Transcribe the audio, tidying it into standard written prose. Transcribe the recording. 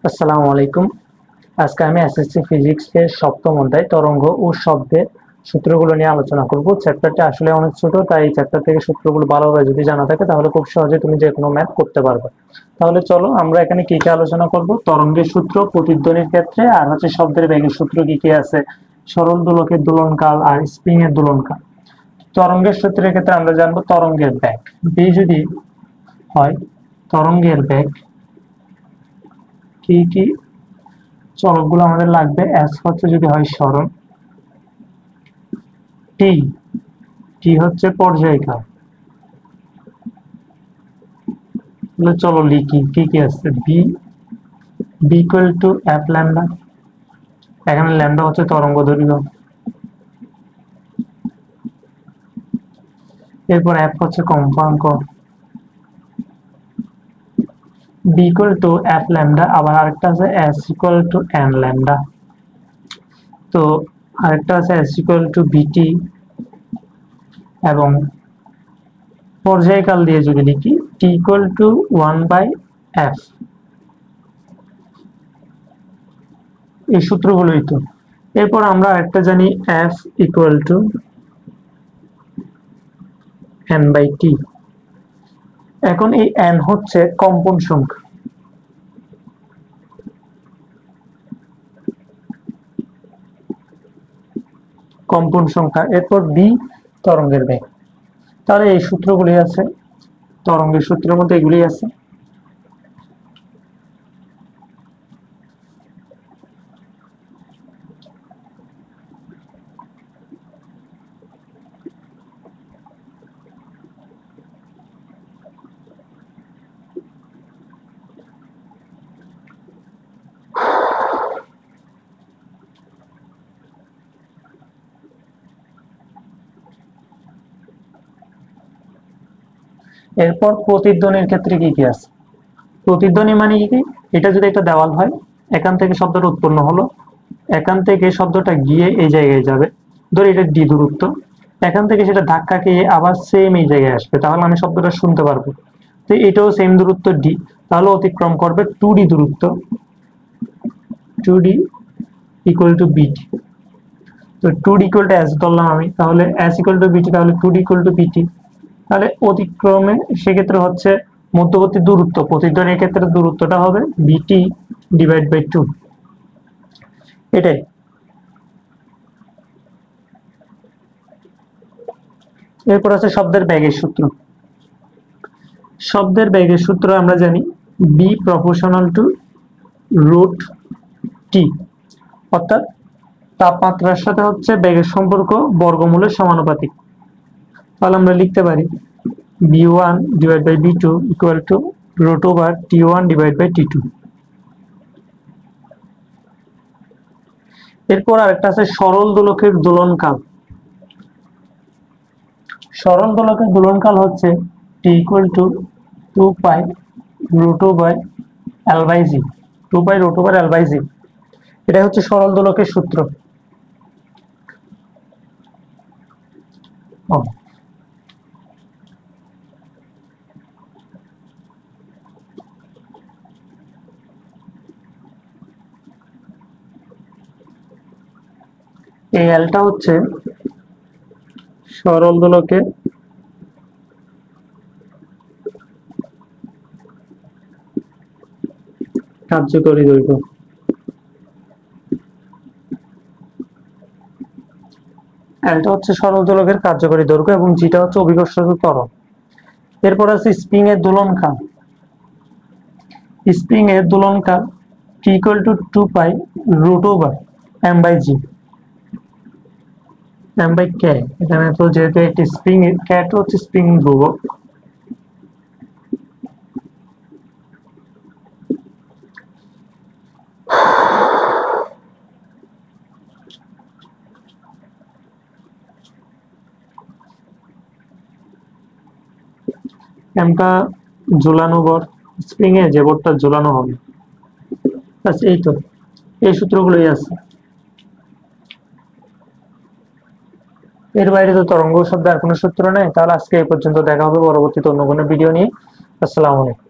আসসালামু আলাইকুম। আজকে আমি এসএসসি ফিজিক্সের সপ্তম অধ্যায় তরঙ্গ ও শব্দের সূত্রগুলো নিয়ে আলোচনা করব। চ্যাপ্টারটা আসলে অনেক ছোট, তাই এই চ্যাপ্টার থেকে সূত্রগুলো ভালোভাবে যদি জানা থাকে তাহলে খুব সহজে তুমি যে কোনো ম্যাথ করতে পারবে। তাহলে চলো আমরা এখানে কি কি আলোচনা করব। তরঙ্গের সূত্র, প্রতিধ্বনির ক্ষেত্রে, আর হচ্ছে শব্দের বেগের সূত্র কি কি আছে, সরল দোলকের দোলনকাল আর স্প্রিং এর দোলনকাল। তরঙ্গের সূত্রের ক্ষেত্রে আমরা জানবো তরঙ্গের বেগ। বি যদি হয় তরঙ্গের বেগ কি কি চলকগুলো আমাদের লাগবে। এস হচ্ছে যদি হয় সরণ, টি টি হচ্ছে পর্যায়কাল। চলো লিখি কি কি আছে। V V equal to F lambda, এখানে ল্যামডা হচ্ছে তরঙ্গ দৈর্ঘ্য। এরপর এফ হচ্ছে কম্পাঙ্ক। V equal to F lambda, আবার আরেকটা আছে S equal to N lambda. তো আরেকটা আছে এস ইকুয়াল টু বিটি, এবং পর্যায়কাল দিয়ে যদি লিখি টি ইকুয়াল টু 1/f। এই সূত্রগুলোই তো। এরপর আমরা একটা জানি এফ ইকুয়াল টু n/t। এখন এই n হচ্ছে কম্পন সংখ্যা। এরপর বি তরঙ্গের বেগ। তাহলে এই সূত্রগুলি আছে, তরঙ্গের সূত্রের মধ্যে এগুলি আছে। এরপর প্রতিধ্বনির ক্ষেত্রে কি কি আছে। প্রতিধ্বনি মানে কি? এটা যদি একটা দেওয়াল হয়, এখান থেকে শব্দটা উৎপন্ন হলো, এখান থেকে শব্দটা গিয়ে এই জায়গায় যাবে, ধর এটা ডি দূরত্ব, এখান থেকে সেটা ধাক্কা খেয়ে আবার সেম এই জায়গায় আসবে, তাহলে আমি শব্দটা শুনতে পারবো। তো এটাও সেম দূরত্ব ডি, তাহলে অতিক্রম করবে 2d দূরত্ব, 2d ইকুয়াল টু বিটি। তো 2d ইকুয়াল টু এস ধরলাম আমি, তাহলে এস ইকুয়াল টু বিটি, তাহলে 2d ইকুয়াল টু বিটি। তাহলে অতিক্রমে সেক্ষেত্রে হচ্ছে মধ্যবর্তী দূরত্ব, প্রতিধ্বনির ক্ষেত্রে দূরত্বটা হবে বিটি ডিভাইড বাই 2, এটাই। এরপর আছে শব্দের বেগের সূত্র। শব্দের বেগের সূত্র আমরা জানি V proportional to root T, অর্থাৎ তাপমাত্রার সাথে হচ্ছে বেগের সম্পর্ক বর্গমূলের সমানুপাতিক। তাহলে আমরা লিখতে পারি b1 divide by b2 equal to root over t1 divide by t2। এরপর আরেকটা আছে সরল দোলকের দোলনকাল। সরল দোলকের দোলনকাল হচ্ছে t equal to 2 pi root over l by g, 2 pi root over l by g. এটা হচ্ছে সরল দোলকের সূত্র। এই এলটা হচ্ছে সরল দোলকের কার্যকরী দৈর্ঘ্য। এলটা হচ্ছে সরল দোলকের কার্যকরী দৈর্ঘ্য এবং জিটা হচ্ছে অভিকর্ষজ ত্বরণ। এরপর আছে স্প্রিং এর দোলনকাল। স্প্রিং এর দোলনকাল T equal to 2 pi root over m by g, m by k. এখানে তো যেহেতু একটি স্প্রিং, ক্যাটা হচ্ছে স্প্রিং ধ্রুবক, এমটা ঝুলানো বর, স্প্রিং এ যে বরটা ঝুলানো হবে। এই তো, এই সূত্রগুলোই আছে। এর বাইরে তো তরঙ্গ শব্দ আর কোনো সূত্র নেই। তাহলে আজকে এই পর্যন্ত, দেখা হবে পরবর্তীতে অন্য কোনো ভিডিও নিয়ে। আসসালামু আলাইকুম।